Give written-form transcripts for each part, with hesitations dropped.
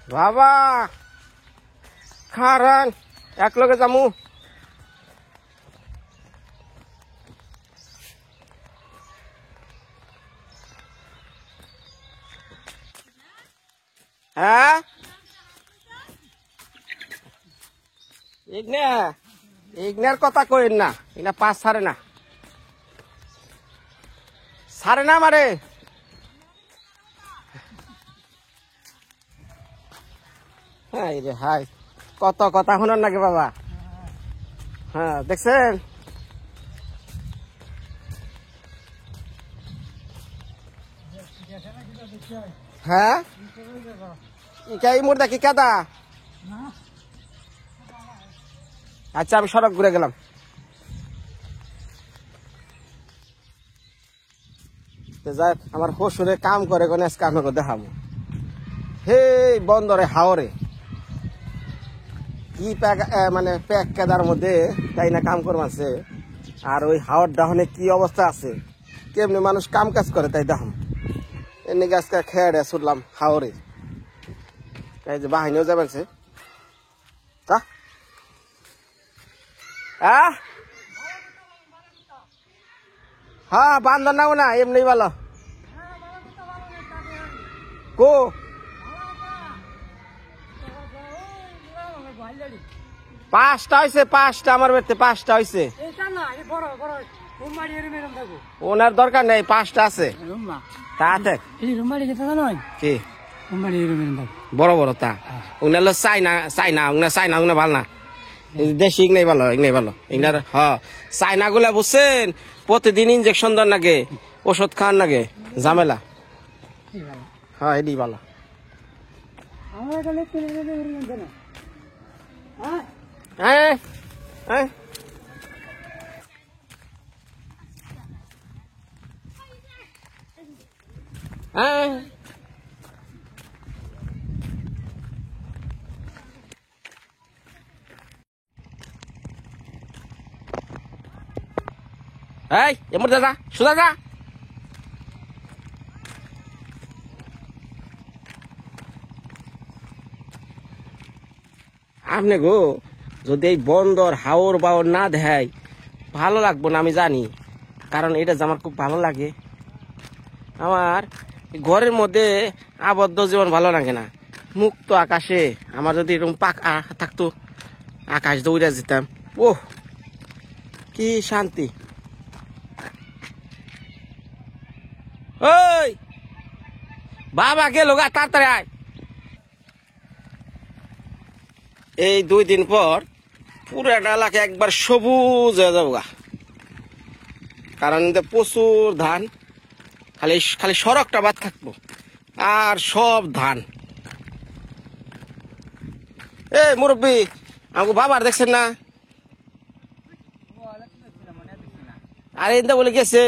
বাবা খারান এক লগে যামু। হ্যাঁ ইগনার কথা কইন না, ইগনা পাস ছাড়ে না, ছাড়ে না মারে। হাই রে হাই, কত কথা শুনার নাকি বাবা। হ্যাঁ দেখছেন হ্যাঁ এই মুর্দা কি কাদা। আচ্ছা আমি সড়ক ঘুরে গেলাম। যাই আমার শ্বশুরে কাম করে কোন আজকে আমাকে দেখাবো। হে বন্দরে হাওরে কি মানে প্যাক কেদার মধ্যে তাই না কাম করমাছে। আর ওই হাওর দাহনে কি অবস্থা আছে, কেমনি মানুষ কাম কাজ করে তাই দাহাম। এমনি গাছটা খেয়ে শুনলাম হাওরে এই যে বাহিনীও যাবেন সে তা হ্যাঁ বান্ধব নাও না এমনি ভালো কো পাঁচটা হয়েছে, পাঁচটা আমার বাড়িতে পাঁচটা হয়েছে। ওনার দরকার নেই, পাঁচটা আছে তাতে কি বড় বড় তা উনার চাইনা চাইনা উনার চাইনা উনা ভাল না, দেশি ইগনাই ভালো ইগনাই ভালো ইগনার। হ্যাঁ চাইনা গুলা বুঝছেন প্রতিদিন ইঞ্জেকশন দেন নাগে, ওষুধ খান নাগে, ঝামেলা। হ্যাঁ এডি ভালো। হ্যাঁ হ্যাঁ হ্যাঁ এই এমন দাদা সুদা দা আপনি গো যদি এই বন্দর হাওর বাওর না দেয় ভালো লাগবো না আমি জানি, কারণ এটা যে আমার খুব ভালো লাগে। আমার ঘরের মধ্যে আবদ্ধ জীবন ভালো লাগে না, মুক্ত আকাশে আমার যদি এরকম পাকা থাকতো, আকাশ দৌড়া যেতাম, ওহ কি শান্তি। ওই বাবা গেল গা তাড়াতাড়ি আয়। এই 2 দিন পর পুরো এলাকা একবার সবুজ হয়ে যাবো গা, কারণ প্রচুর ধান, খালি খালি সড়কটা বাদ থাকবো আর সব ধান। এ মুরব্বী আমাকে বাবার দেখছেন না? আরে ইন্দা বলে গেছে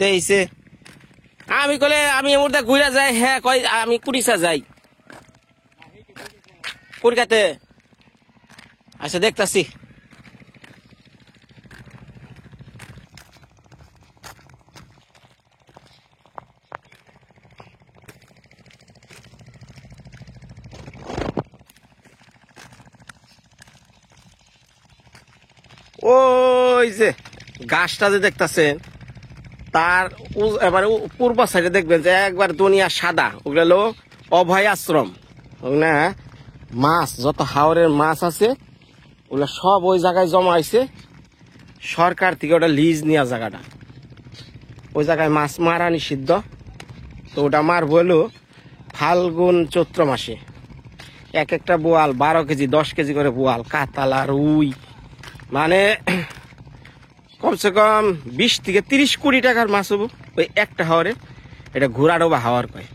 দেইছে। আমি কলে আমি এর মধ্যে ঘুরে যাই, হ্যাঁ কই আমি কুড়িশা যাই কুড়িকাতে। আচ্ছা দেখতাছি। ওই যে গাছটা যে দেখতেছেন তার এবার পূর্ব সাইডে দেখবেন যে একবার দুনিয়া সাদা, ওগুলো হলো অভয় আশ্রম। ওগুলা মাছ যত হাওরের মাছ আছে ওগুলো সব ওই জায়গায় জমা হয়েছে, সরকার থেকে ওটা লিজ নেওয়া জায়গাটা। ওই জায়গায় মাছ মারা নিষিদ্ধ, তো ওটা মারবো হলো ফাল্গুন চৈত্র মাসে। এক একটা বোয়াল 12 কেজি 10 কেজি করে বোয়াল, কাতাল আর রুই, মানে কমসে কম 20 থেকে 30 কোটি টাকার মাছ হবো ওই একটা হাওরে। এটা ঘোরারও বা হাওয়ার কয়।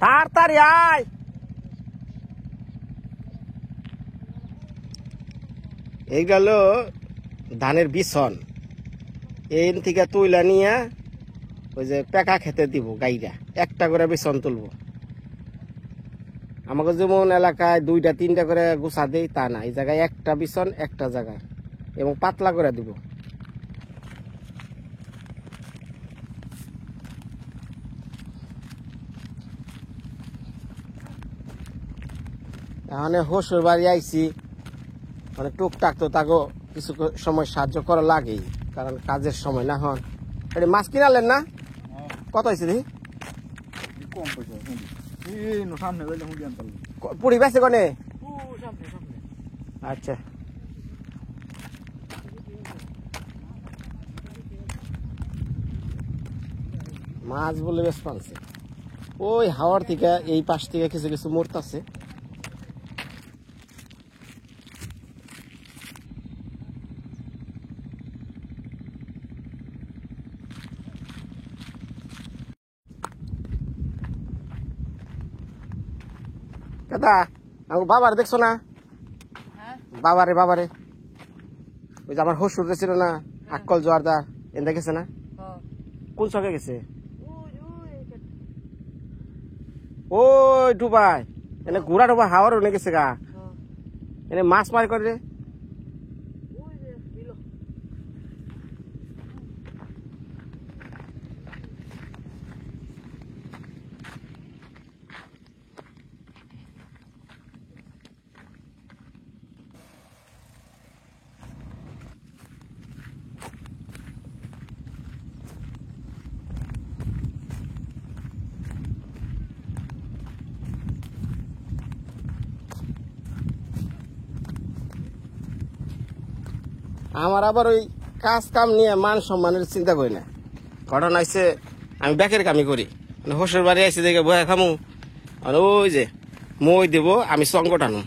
তাড়াতাড়ি আয়। এই গেল ধানের বিছন, এই থেকে তুইলা নিয়ে ওই যে পেকা খেতে দিব গাইরা, একটা করে বিছন তুলবো। আমাকে যেমন এলাকায় 2টা 3টা করে গুছা দেই তা না, এই জায়গায় একটা বিছন একটা জায়গায়, এবং পাতলা করে দিব। এখানে হসুর বাড়ি আইছি, মানে টুকটাক তো তাকে কিছু সময় সাহায্য করা লাগেই, কারণ কাজের সময় না। হন এটা মাছ কিনালেন না? কত হয়েছে দেখি? পুরি বেছে কনে? আচ্ছা, মাছ বলে বেশ পানছে। ওই হাওয়ার থেকে এই পাশ থেকে কিছু কিছু মূর্ত আছে। দাদা আমার বাবার দেখছো না? বাবারে বাবারে, ওই যে আমার হসুর ছিল না, আক্কল জোয়ারদা, এনে গেছে না? কোন চকে গেছে? ওই ডুবাই এনে ঘোড়া ডুবা হাওয়ার উনে গেছে গা, এনে মাছ মার করে। আমার আবার ওই কাজ কাম নিয়ে মান সম্মানের চিন্তা করি না। ঘটনা হয়েছে আমি ব্যাকের কামই করি, মানে হসুর বাড়ি আইসি দেখে বয়া খামু, আর ওই যে মই দেব আমি চঙ্গ টানু।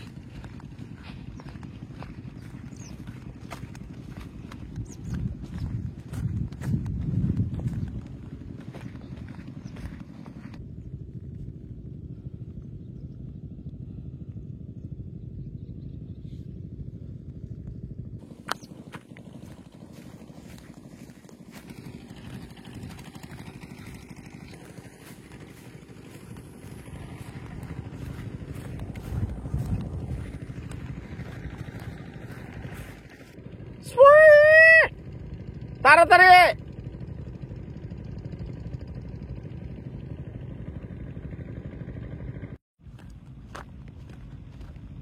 তাড়াতাড়ি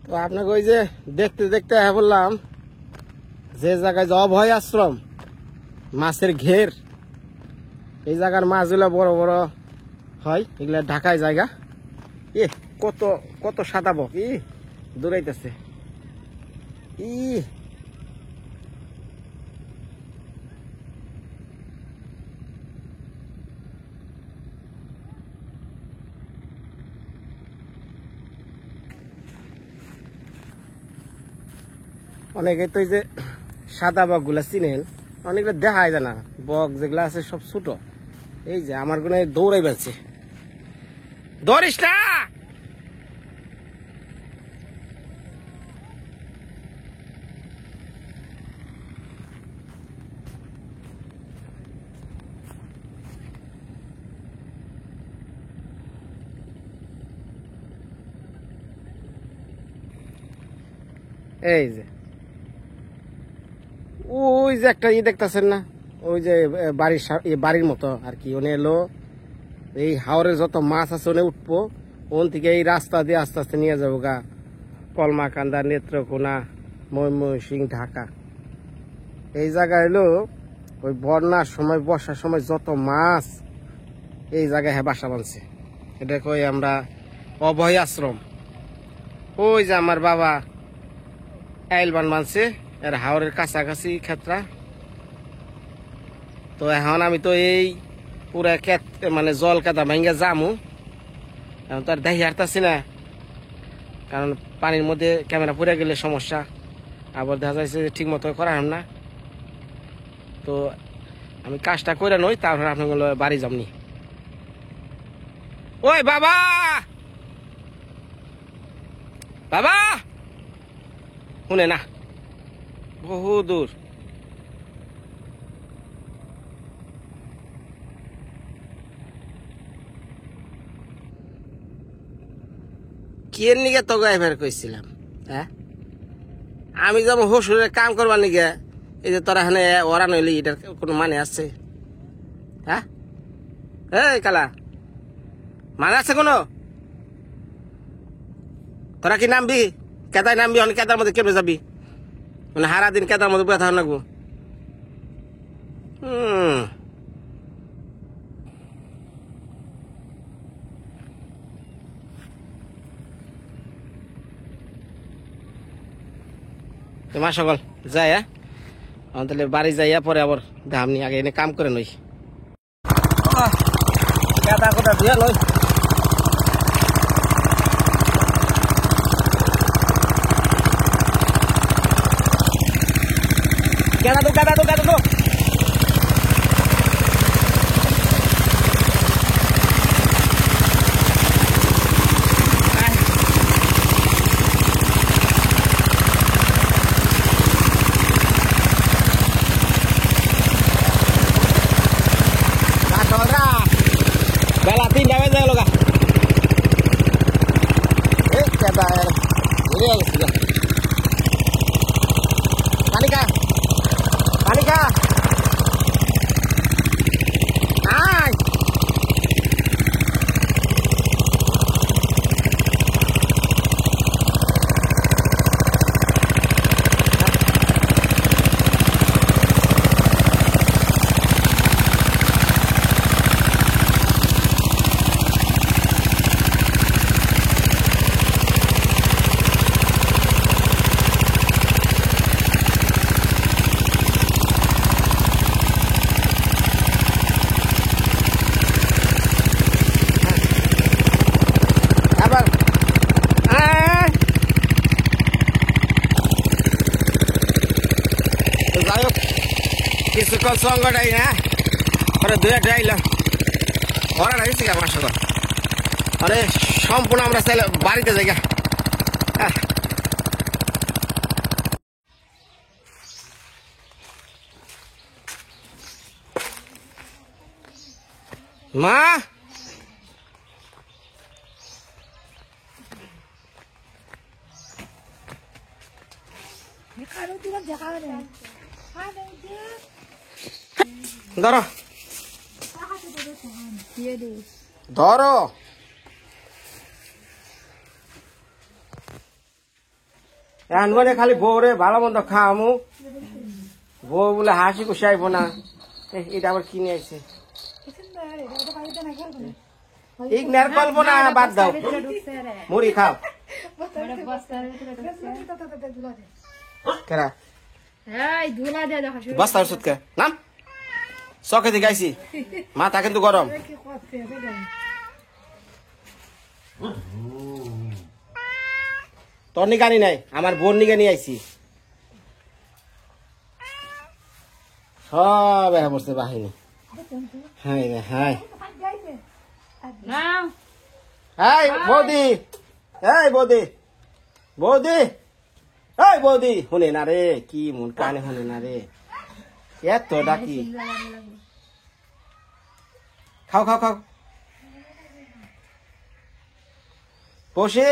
তো আপনাকে ওই যে দেখতে দেখতে বললাম যে জায়গায় যে অভয় আশ্রম, মাছের ঘের, এই জায়গার মাছগুলো বড় বড় হয়, এগুলা ঢাকায় জায়গা। এ কত কত সাদা বক দৌড়াইতেছে। অনেকে তো এই যে সাদা বক গুলা চিনেন, অনেকগুলো দেখায় যায় না। বক যেগুলা আছে সব ছোট। এই যে আমার গুলো দৌড়াই বেড়াচ্ছে, ধরিস না। এই যে ওই যে একটা দেখতেছেন না, ওই যে বাড়ির বাড়ির মতো আর কি, ওনে এলো এই হাওরের যত মাছ আছে ওনে উঠবো, ওন থেকে এই রাস্তা দিয়ে আস্তে আস্তে নিয়ে যাবো গা কলমাকান্দা, নেত্রকোনা, ময়মনসিংহ, ঢাকা। এই জায়গা এলো ওই বন্যার সময় বর্ষার সময় যত মাছ এই জায়গায় হ্যাঁ বাসা বাঁধছে। এটা কই আমরা অভয় আশ্রম। ওই যে আমার বাবা আইলবান মানছে এর হাওরের কাছাকাছি ক্ষেত্রা। তো এখন আমি তো এই পুরা মানে জল কাদা ভাঙ্গা যামু, এখন তো আর দেখি হারতাছি না, কারণ পানির মধ্যে ক্যামেরা পড়ে গেলে সমস্যা, আবার দেখা যাচ্ছে যে ঠিক মতো করা হয় না। তো আমি কাজটা করে নই, তারপর আপনার বাড়ি যামনি। ওই বাবা, বাবা শুনে না, বহু দূর। কে নিকে তো গাইবার কইছিলাম, হ্যাঁ আমি যেমন হসুরের কাম করবার নিগে, এই যে তোরা এখানে ওরা নইলি এটার কোনো মানে আছে? হ্যাঁ এই কালা, মানে আছে কোনো? তোরা কি নামবি? কেদায় নামবি? অনেক কেদার মধ্যে কেমনে যাবি? মানে হারা দিন কেদার মধ্যে বসে থাকা লাগবো? মা সকল যাই, হ্যাঁ তাহলে বাড়ি যাইয়া পরে আবার দামনি আগে এনে কাম করে নই, কেদা কোথা দিয়ে নই। কেদা তো কেদা তো কেদা তো বেলা 3টা বেজে গেল গা। পানি খা, পানি খা, আয় আবার আয়। যাই হোক কিছুক্ষণ সঙ্গটাই, হ্যাঁ পরে দুয়ে ডাইলাম ওরা রাখছি আমার সঙ্গে, আরে সম্পূর্ণ আমরা চাইলে বাড়িতে যাই গা। মা ধরো ধরো, এখন বলে খালি বউরে ভালো মন্দ খাওয়ামু, বউ বলে হাসি খুশি আইব না, এটা আবার কিনে আইছে। ইগনার কল্পনা বাদ দাও, মুড়ি খাও। কেরা বস্তার ওষুধ কে নাম চকে দিয়ে গাইছি, মাথা কিন্তু গরম। তোর নিকে আনি নাই, আমার বোন নিকে নিয়ে আইছি। সব এরা পড়ছে বাহিনী। হ্যাঁ হ্যাঁ এই বৌদি, এই বৌদি, বৌদি, এই বৌদি শুনে না রে, কি মন কানে শুনে না রে, এত ডাকি। খাও খাও খাও, বসে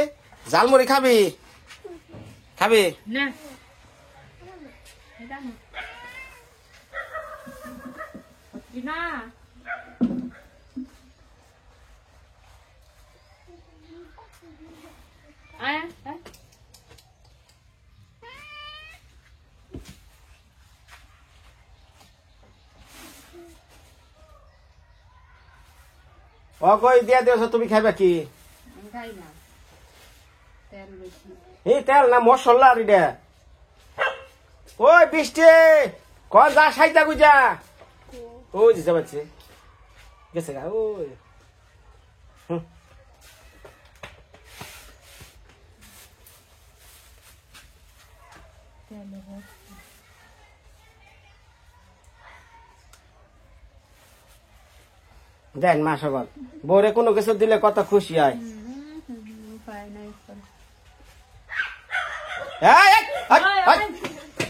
ঝালমুড়ি খাবি? খাবি না? ও কই দিয়া দিয়েছ, তুমি খাইবা কি? এই তেল না মশলা আর এটা? ওই বৃষ্টি কল যা সাইতা গুজা, ওই দিতে পারছে গেছে গা, ওই দেন মা সবার বউরে কোনো কিছু দিলে কত খুশি হয়। এই, এই, এই,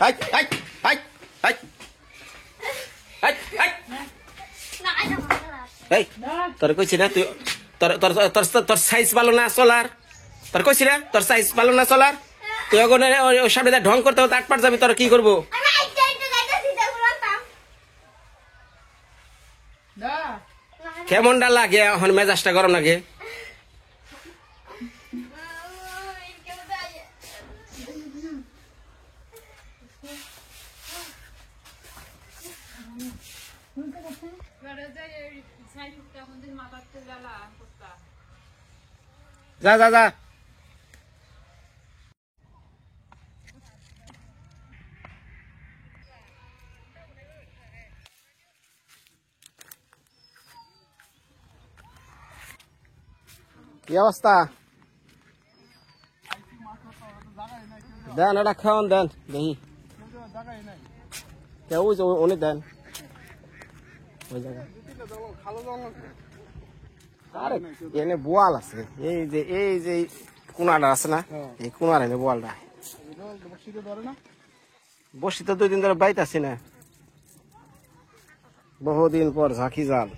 এই, এই, এই, এই, এই, এই, এই, তোর কইছি না তুই তোর তোর তোর তোর সাইজ ভালো না চলার, তোর কইছি না তোর সাইজ ভালো না চলার, তুই এখন ওই সামনে ঢং করতে হতে 8 পার যাবি, তোর কি করবো? কেমনটা লাগে এখন, মেজাজটা গরম লাগে? যা যা যা। কি অবস্থা? দেন এটা খাওয়ান, দেন দেখি ওই যে উনি দেন ওই জায়গা। আরে এনে বোয়াল আছে, এই যে কোনাটা আছে না, এই কোনার এনে বোয়ালটা বসি তো 2 দিন ধরে বাইতে আছি না, বহুদিন পর ঝাঁকি জাল।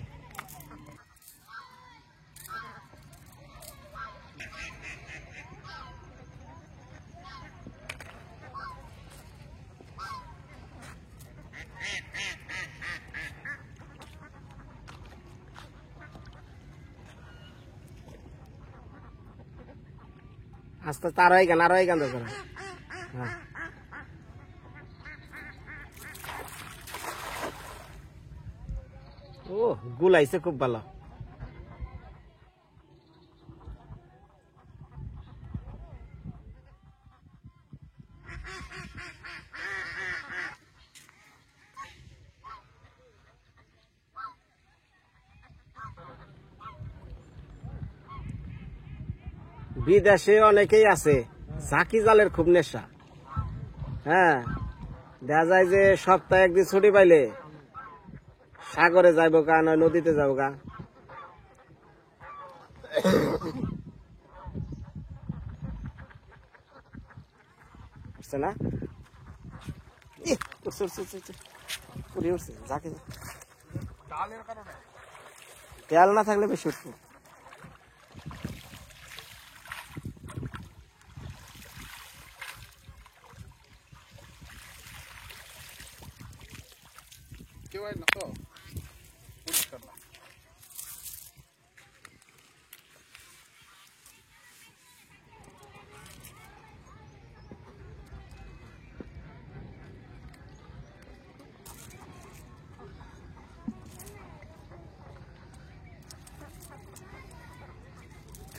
আস্তে আরো গান দেখো। হ্যাঁ ও গুলাইছে খুব ভালো। বিদেশে অনেকেই আছে ঝাঁকি জালের খুব নেশা। হ্যাঁ দেখা যায় যে সপ্তাহে একদিন ছুটি পাইলে সাগরে যাইব গা, নয় নদীতে যাবো গা। না তেল না থাকলে বেশি উঠবো।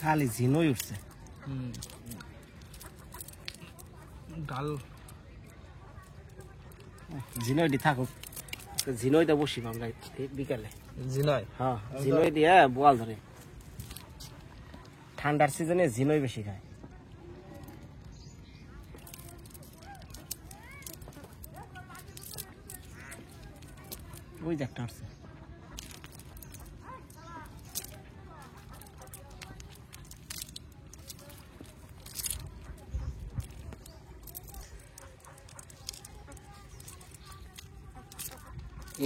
খালি ঝিনুই উঠছে। ডাল ঝিনইটি থাকুক, ঝিনইটা বসি আমরা বিকালে। ঝিনই, হ্যাঁ ঝিনই দিয়ে বোয়াল ধরে। ঠান্ডার সিজনে ঝিনই বেশি খায়। ওই যে একটা আসছে।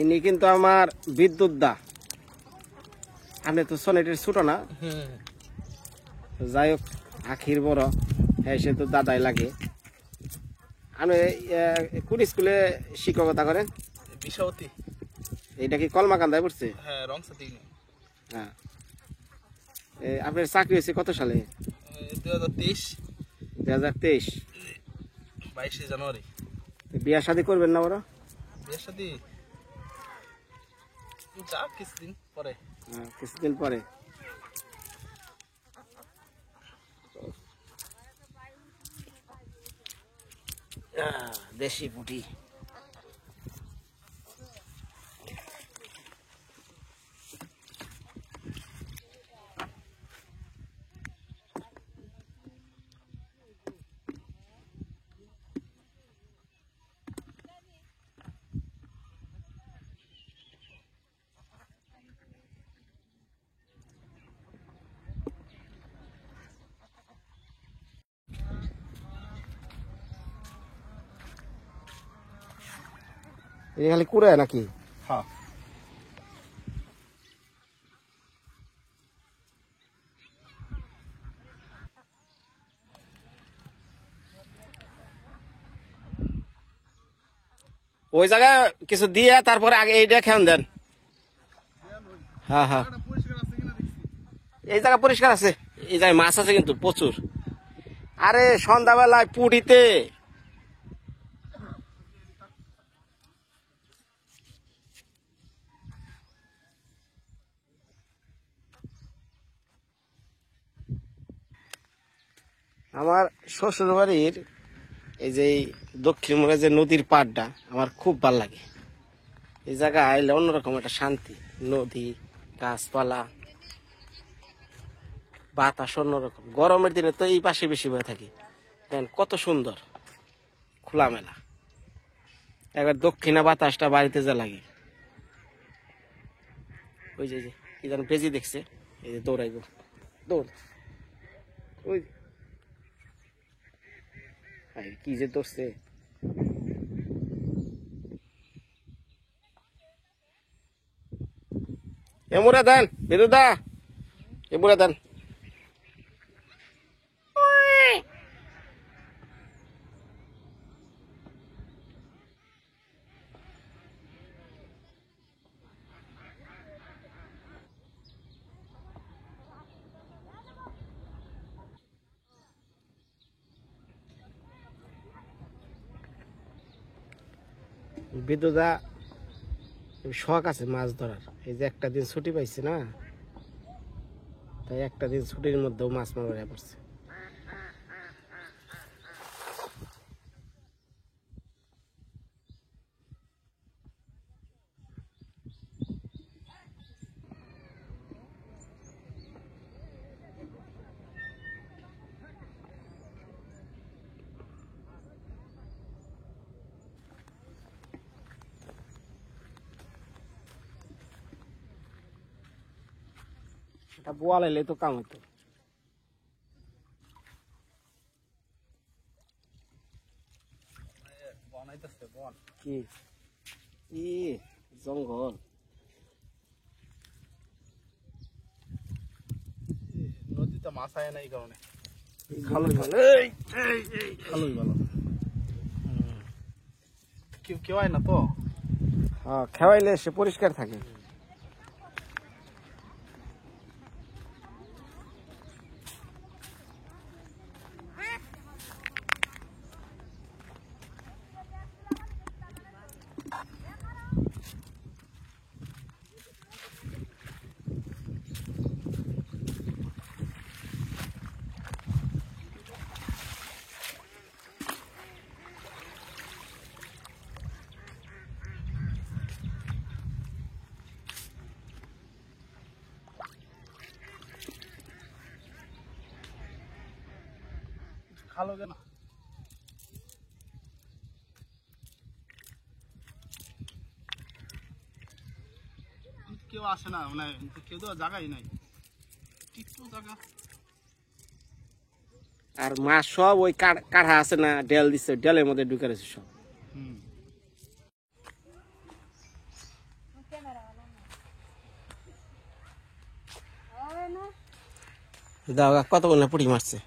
ইনি কিন্তু আমার বিদ্যুৎ দা, আপনি তো সোনেটের ছোট না, যাই হোক আখির বড়, হ্যাঁ সে তো দাদাই লাগে। আপনি কোন স্কুলে শিক্ষকতা করেন? বিশ্বতী। এইটা কি কলমাকান্দায় পড়ছে? হ্যাঁ রংসাতি। হ্যাঁ আপনার চাকরি হয়েছে কত সালে? 2023। 2023 22 জানুয়ারি। বিয়া শাদী করবেন না ওরা? বিয়া শাদী যা কিছুদিন পরে। কিছুদিন পরে। দেশি পুটি। এই খালি কুড়ে নাকি? হ্যাঁ ওই জায়গায় কিছু দিয়ে তারপরে আগে এইটা খেয়াল দেন। হ্যাঁ হ্যাঁ এই জায়গা পরিষ্কার আছে, এই জায়গায় মাছ আছে কিন্তু প্রচুর। আরে সন্ধ্যাবেলায় পুটিতে আমার শ্বশুর বাড়ির এই যে দক্ষিণ মুখে যে নদীর পাড়টা আমার খুব ভালো লাগে। এই জায়গায় আইলে অন্যরকম একটা শান্তি, নদী, গাছপালা, বাতাস অন্যরকম। গরমের দিনে তো এই পাশে বেশি বয়ে থাকি, দেখেন কত সুন্দর খোলামেলা। একবার দক্ষিণা বাতাসটা বাড়িতে যা লাগে। ওই যে কি যেন বেজি দেখছে, এই যে দৌড়াইব, দৌড় ওই কি যে দৌড়ছে। এমুরা দেন বেদুদা, এমুরা দেন। বেদুদা শখ আছে মাছ ধরার, এই যে একটা দিন ছুটি পাইছে না, তাই একটা দিন ছুটির মধ্যেও মাছ মারা পড়ছে। এটা বোয়াল এলে তো কাম হতো। কি ই জঙ্গল, নদীতে মাছ আয় না এই কারণে খালই ভালো, ভালোই ভালো। কেউ কেউ আয় না তো। হ্যাঁ খেওয়াইলে সে পরিষ্কার থাকে। খালো কেন কেউ আসে না, মানে কেউ তো জায়গাই নাই, টিকটু জায়গা। আর মাছ সব ওই কাঠা আছে না, ডেল দিচ্ছে, ডেলের মধ্যে ঢুকে রয়েছে সব। দাও কতগুলো পুঁটি মারছে,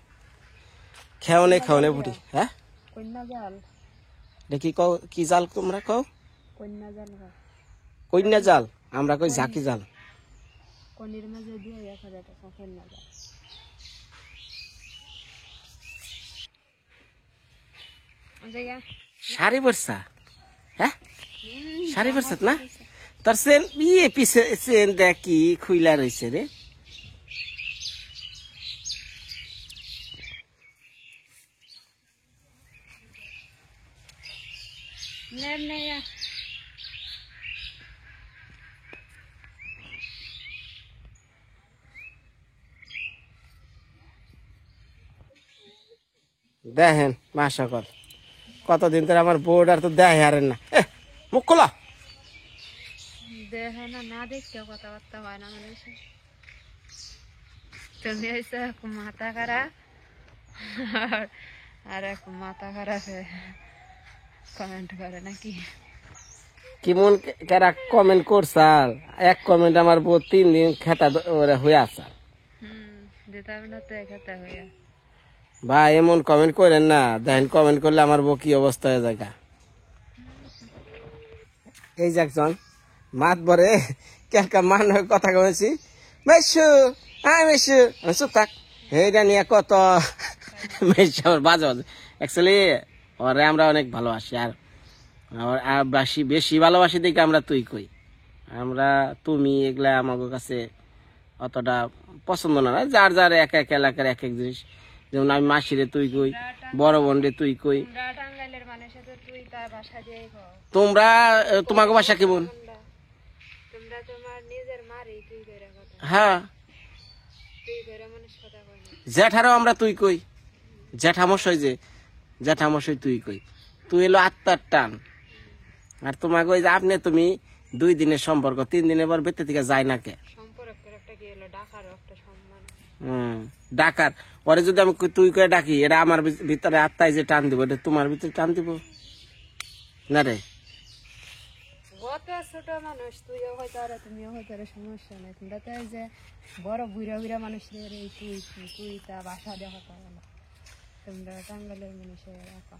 খেওনে খেওনে পুঁটি। হ্যাঁ দেখি কও কি জাল তোমরা কও? কন্যা জাল, আমরা কই ঝাঁকি জাল। শাড়ি পরছা? হ্যাঁ শাড়ি পরছত না, তোর সেন ইয়ে পিছে সেন দেখ কি খুইলা রয়েছে রে। দেখেন মাসা কর কতদিন ধরে আমার বোর্ড আর তো দেখে হারেন না, মুখ খোলা। দেখে না, না দেখতে কথাবার্তা হয় না মানে তুমি হয়েছে মাথা খারাপ আর এক মাথা খারাপ কমেন্ট করে নাকি। কেমন কারা কমেন্ট করছাল এক কমেন্ট আমার বউ 3 দিন খেতা হয়ে আসা দিতাম না তো একাতে হইয়া ভাই এমন কমেন্ট করেন না দেখেন কমেন্ট করলে আমার বউ কি অবস্থা হয়ে যায় গা। এই যে একজন মাত বরে কেলকা মান হয়ে কথা কয়েছি মেসু মেসু চুপ থাক এইটা নিয়ে কত মেসু আমার বাজে বাজে অ্যাকচুয়ালি ওরে আমরা অনেক ভালোবাসি আর বেশি ভালোবাসি দেখে আমরা তুই কই আমরা তুমি এগুলা আমার কাছে অতটা পছন্দ না যার যার এক এক এলাকার এক এক জিনিস যেমন আমি মাসিরে তুই কই বড় বোন রে তুই কই তোমরা টাঙ্গাইলের মানুষের তো তুই তার বাসা দিয়ে কও তোমরা তোমাকে বাসা কেমন তোমরা তোমার নিজের মারই তুই কইরা কথা হ্যাঁ তুই কইরা মানুষ কথা কয় না জ্যাঠারও আমরা তুই কই জ্যাঠামশাই যে জ্যাঠামশাই তুই কই তুই এলো আত্মার টান আর তোমাকে ওই যে আপনি তুমি 2 দিনের সম্পর্ক 3 দিনের পর বেঁচে থেকে যায় না কে সম্পর্কের একটা কি হলো ডাকার একটা সম্মান ডাকার ওরে যদি আমি তুই করে ডাকি এটা আমার ভিতরে আত্মায় যে টান দিব এটা তোমার ভিতরে টান দিব না রে কত ছোট মানুষ তুইও হয়তো আর তুমিও হয়তো আর সমস্যা নেই তোমরা তো এই যে বড় বুড়া বুড়া মানুষের এই তুই তা বাসা দেখা পাবো না তোমরা টাঙ্গাইলের মানুষের একা